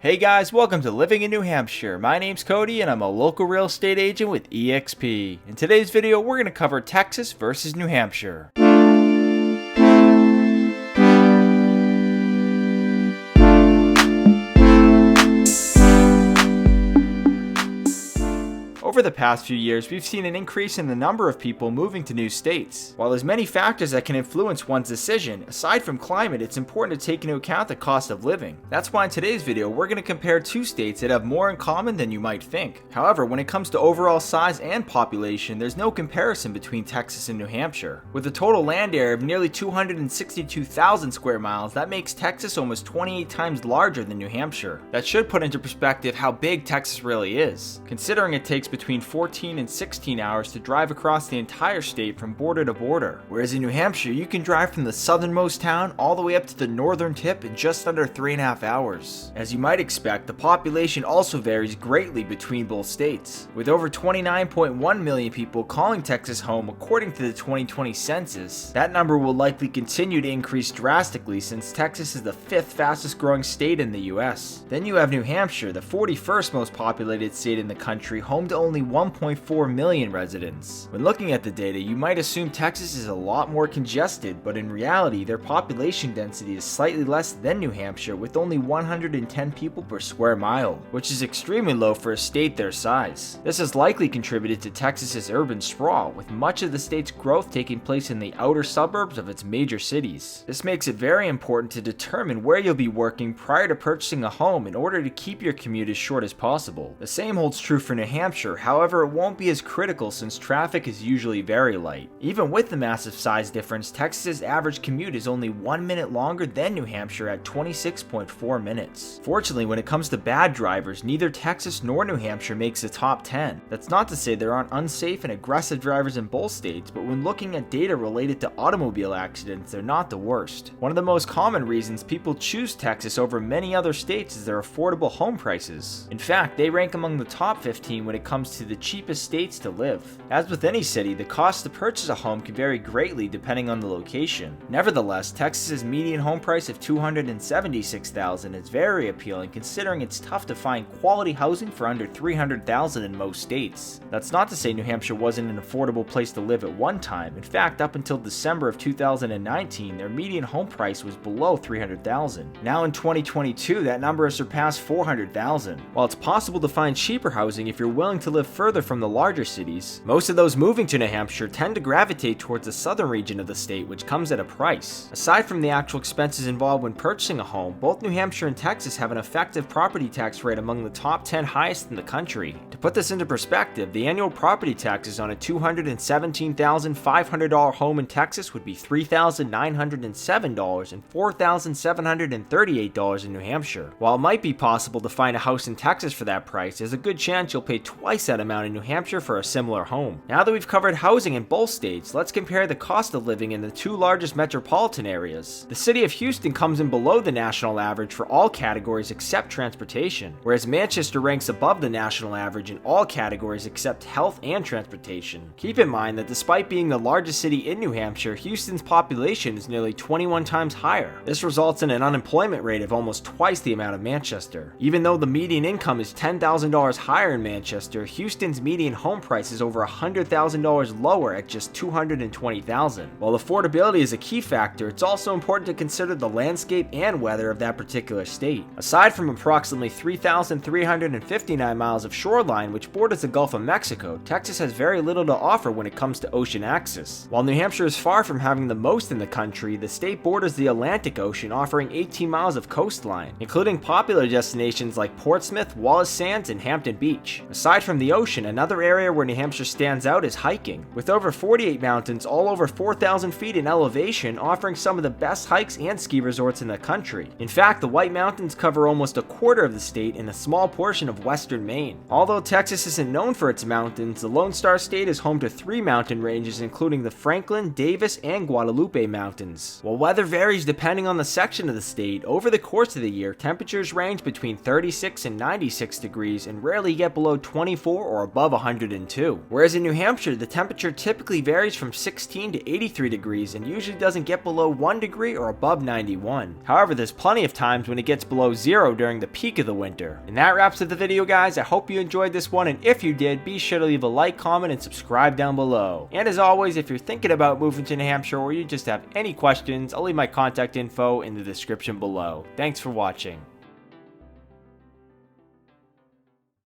Hey guys, welcome to Living in New Hampshire. My name's Cody and I'm a local real estate agent with eXp. In today's video, we're going to cover Texas versus New Hampshire. Over the past few years, we've seen an increase in the number of people moving to new states. While there's many factors that can influence one's decision, aside from climate, it's important to take into account the cost of living. That's why in today's video, we're going to compare two states that have more in common than you might think. However, when it comes to overall size and population, there's no comparison between Texas and New Hampshire. With a total land area of nearly 262,000 square miles, that makes Texas almost 28 times larger than New Hampshire. That should put into perspective how big Texas really is, considering it takes between 14 and 16 hours to drive across the entire state from border to border. Whereas in New Hampshire, you can drive from the southernmost town all the way up to the northern tip in just under 3.5 hours. As you might expect, the population also varies greatly between both states, with over 29.1 million people calling Texas home according to the 2020 census. That number will likely continue to increase drastically since Texas is the 5th fastest growing state in the US. Then you have New Hampshire, the 41st most populated state in the country, home to only 1.4 million residents. When looking at the data, you might assume Texas is a lot more congested, but in reality, their population density is slightly less than New Hampshire, with only 110 people per square mile, which is extremely low for a state their size. This has likely contributed to Texas's urban sprawl, with much of the state's growth taking place in the outer suburbs of its major cities. This makes it very important to determine where you'll be working prior to purchasing a home in order to keep your commute as short as possible. The same holds true for New Hampshire. However, it won't be as critical since traffic is usually very light. Even with the massive size difference, Texas's average commute is only 1 minute longer than New Hampshire at 26.4 minutes. Fortunately, when it comes to bad drivers, neither Texas nor New Hampshire makes the top 10. That's not to say there aren't unsafe and aggressive drivers in both states, but when looking at data related to automobile accidents, they're not the worst. One of the most common reasons people choose Texas over many other states is their affordable home prices. In fact, they rank among the top 15 when it comes to the cheapest states to live. As with any city, the cost to purchase a home can vary greatly depending on the location. Nevertheless, Texas's median home price of $276,000 is very appealing considering it's tough to find quality housing for under $300,000 in most states. That's not to say New Hampshire wasn't an affordable place to live at one time. In fact, up until December of 2019, their median home price was below $300,000. Now in 2022, that number has surpassed $400,000. While it's possible to find cheaper housing if you're willing to live further from the larger cities, most of those moving to New Hampshire tend to gravitate towards the southern region of the state, which comes at a price. Aside from the actual expenses involved when purchasing a home, both New Hampshire and Texas have an effective property tax rate among the top 10 highest in the country. To put this into perspective, the annual property taxes on a $217,500 home in Texas would be $3,907 and $4,738 in New Hampshire. While it might be possible to find a house in Texas for that price, there's a good chance you'll pay twice that amount in New Hampshire for a similar home. Now that we've covered housing in both states, let's compare the cost of living in the two largest metropolitan areas. The city of Houston comes in below the national average for all categories except transportation, whereas Manchester ranks above the national average in all categories except health and transportation. Keep in mind that despite being the largest city in New Hampshire, Houston's population is nearly 21 times higher. This results in an unemployment rate of almost twice the amount of Manchester. Even though the median income is $10,000 higher in Manchester, Houston's median home price is over $100,000 lower at just $220,000. While affordability is a key factor, it's also important to consider the landscape and weather of that particular state. Aside from approximately 3,359 miles of shoreline which borders the Gulf of Mexico, Texas has very little to offer when it comes to ocean access. While New Hampshire is far from having the most in the country, the state borders the Atlantic Ocean, offering 18 miles of coastline, including popular destinations like Portsmouth, Wallace Sands, and Hampton Beach. Aside from the ocean, another area where New Hampshire stands out is hiking, with over 48 mountains all over 4,000 feet in elevation, offering some of the best hikes and ski resorts in the country. In fact, the White Mountains cover almost a quarter of the state and a small portion of western Maine. Although Texas isn't known for its mountains, the Lone Star State is home to 3 mountain ranges including the Franklin, Davis, and Guadalupe Mountains. While weather varies depending on the section of the state, over the course of the year, temperatures range between 36 and 96 degrees and rarely get below 24 104 or above 102. Whereas in New Hampshire, the temperature typically varies from 16 to 83 degrees and usually doesn't get below 1 degree or above 91. However, there's plenty of times when it gets below 0 during the peak of the winter. And that wraps up the video, guys. I hope you enjoyed this one, and if you did, be sure to leave a like, comment, and subscribe down below. And as always, if you're thinking about moving to New Hampshire or you just have any questions, I'll leave my contact info in the description below. Thanks for watching.